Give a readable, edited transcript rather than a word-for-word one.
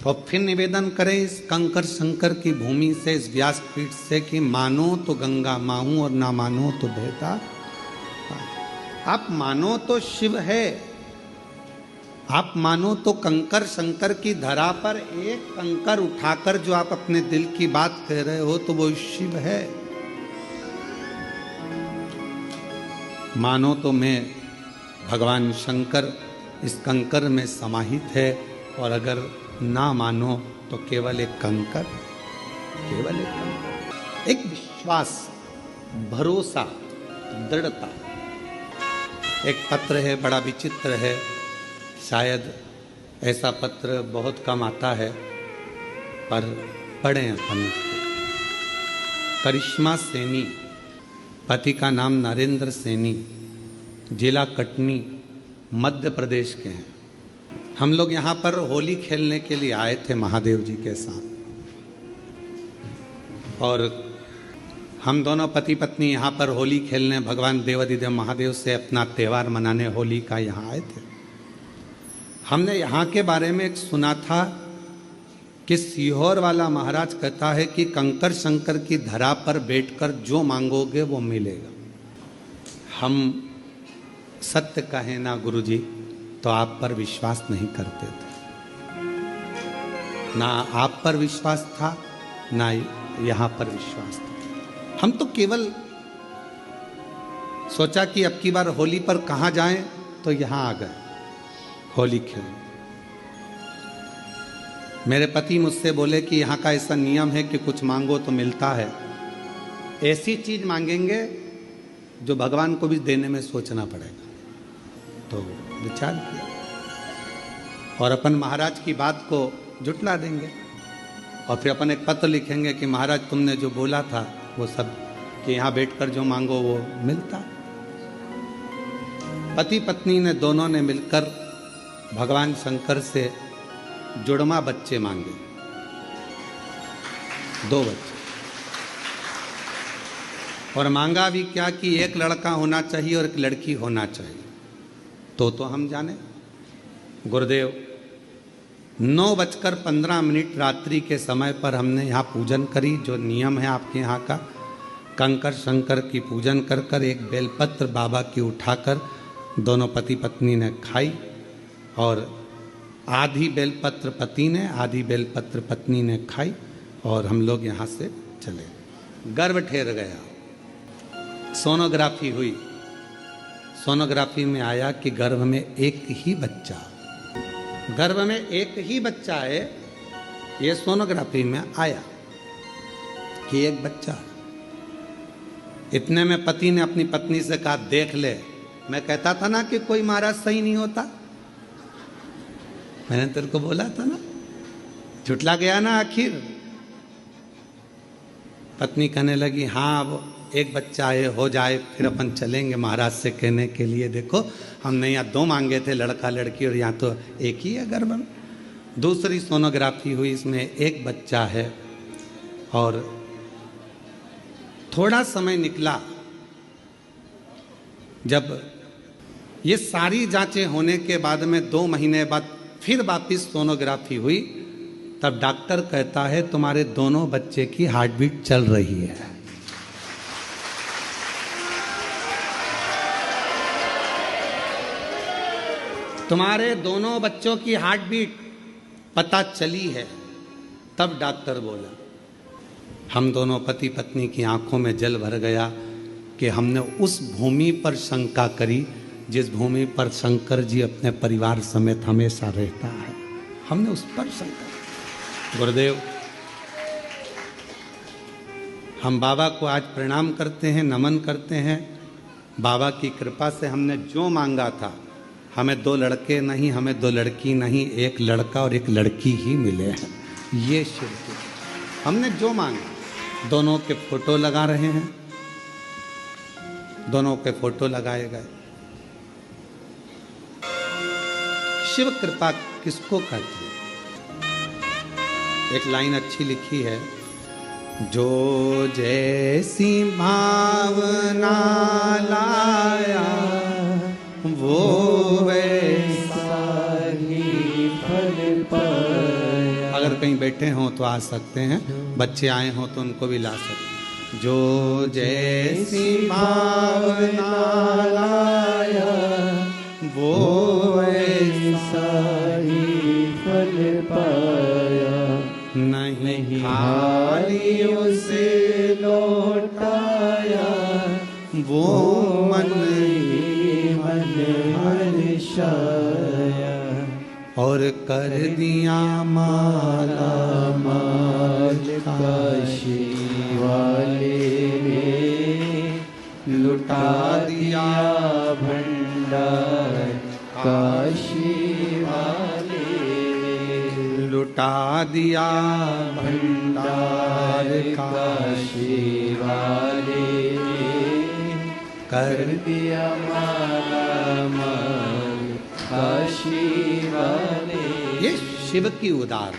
और फिर निवेदन करें इस कंकर शंकर की भूमि से, इस व्यासपीठ से कि मानो तो गंगा माहूं और ना मानो तो बहता। आप मानो तो शिव है, आप मानो तो कंकर शंकर की धरा पर एक कंकर उठाकर जो आप अपने दिल की बात कह रहे हो तो वो शिव है। मानो तो मैं भगवान शंकर इस कंकर में समाहित है, और अगर ना मानो तो केवल एक कंकर, केवल एक कंकर। एक विश्वास, भरोसा, दृढ़ता। एक पत्र है, बड़ा विचित्र है, शायद ऐसा पत्र बहुत कम आता है, पर पढ़ें अपन। करिश्मा सैनी, पति का नाम नरेंद्र सैनी, जिला कटनी, मध्य प्रदेश के हैं। हम लोग यहाँ पर होली खेलने के लिए आए थे महादेव जी के साथ, और हम दोनों पति पत्नी यहाँ पर होली खेलने, भगवान देवाधिदेव महादेव से अपना त्यौहार मनाने होली का यहाँ आए थे। हमने यहाँ के बारे में एक सुना था कि सीहोर वाला महाराज कहता है कि कंकर शंकर की धरा पर बैठकर जो मांगोगे वो मिलेगा। हम सत्य कहें ना गुरुजी तो आप पर विश्वास नहीं करते थे, ना आप पर विश्वास था ना यहाँ पर विश्वास था। हम तो केवल सोचा कि अब की बार होली पर कहाँ जाएं, तो यहाँ आ गए होली खेलने। मेरे पति मुझसे बोले कि यहाँ का ऐसा नियम है कि कुछ मांगो तो मिलता है, ऐसी चीज मांगेंगे जो भगवान को भी देने में सोचना पड़ेगा। तो विचार किया और अपन महाराज की बात को जुटला देंगे, और फिर अपन एक पत्र लिखेंगे कि महाराज तुमने जो बोला था वो सब, कि यहाँ बैठकर जो मांगो वो मिलता। पति पत्नी ने दोनों ने मिलकर भगवान शंकर से जुड़वा बच्चे मांगे, 2 बच्चे, और मांगा भी क्या कि एक लड़का होना चाहिए और एक लड़की होना चाहिए। तो हम जाने गुरुदेव 9:15 रात्रि के समय पर हमने यहाँ पूजन करी, जो नियम है आपके यहाँ का, कंकर शंकर की पूजन कर कर एक बेलपत्र बाबा की उठाकर दोनों पति पत्नी ने खाई, और आधी बेलपत्र पति ने, आधी बेलपत्र पत्नी ने खाई, और हम लोग यहाँ से चले। गर्भ ठहर गया, सोनोग्राफी हुई, सोनोग्राफी में आया कि गर्भ में एक ही बच्चा, गर्भ में एक ही बच्चा है। ये सोनोग्राफी में आया कि एक बच्चा। इतने में पति ने अपनी पत्नी से कहा देख ले, मैं कहता था ना कि कोई महाराज सही नहीं होता, मैंने तेरे को बोला था ना, झुटला गया ना आखिर। पत्नी कहने लगी हाँ वो एक बच्चा है, हो जाए फिर अपन चलेंगे महाराज से कहने के लिए, देखो हमने यहाँ 2 मांगे थे, लड़का लड़की, और यहाँ तो एक ही है गर्भ में। दूसरी सोनोग्राफी हुई, इसमें एक बच्चा है, और थोड़ा समय निकला जब ये सारी जांचें होने के बाद में 2 महीने बाद फिर वापिस सोनोग्राफी हुई, तब डॉक्टर कहता है तुम्हारे दोनों बच्चे की हार्ट बीट चल रही है। तुम्हारे दोनों बच्चों की हार्ट बीट पता चली है। तब डॉक्टर बोला, हम दोनों पति पत्नी की आंखों में जल भर गया कि हमने उस भूमि पर शंका करी जिस भूमि पर शंकर जी अपने परिवार समेत हमेशा रहता है, हमने उस पर शंका। गुरुदेव हम बाबा को आज प्रणाम करते हैं, नमन करते हैं। बाबा की कृपा से हमने जो मांगा था, हमें 2 लड़के नहीं, हमें 2 लड़की नहीं, एक लड़का और एक लड़की ही मिले हैं। ये शिव की हमने जो मांगा। दोनों के फोटो लगा रहे हैं, दोनों के फोटो लगाए गए। शिव कृपा किसको कहते हैं? एक लाइन अच्छी लिखी है, जो जैसी भावना लाया वो वैसा ही फल पाया। अगर कहीं बैठे हों तो आ सकते हैं, बच्चे आए हों तो उनको भी ला सकते हैं। जो जैसी भावना लाया वो ऐसा ही फल पाया, नहीं खाली उसे लौटाया वो मन मन हर्षाया, और कर दिया माला माल काशी वाले ने, लुटा दिया भंडार काशी वाले ने, लुटा दिया भंडार काशी वाले ने, कर दिया माला माल काशी वाले। ये शिव की उदार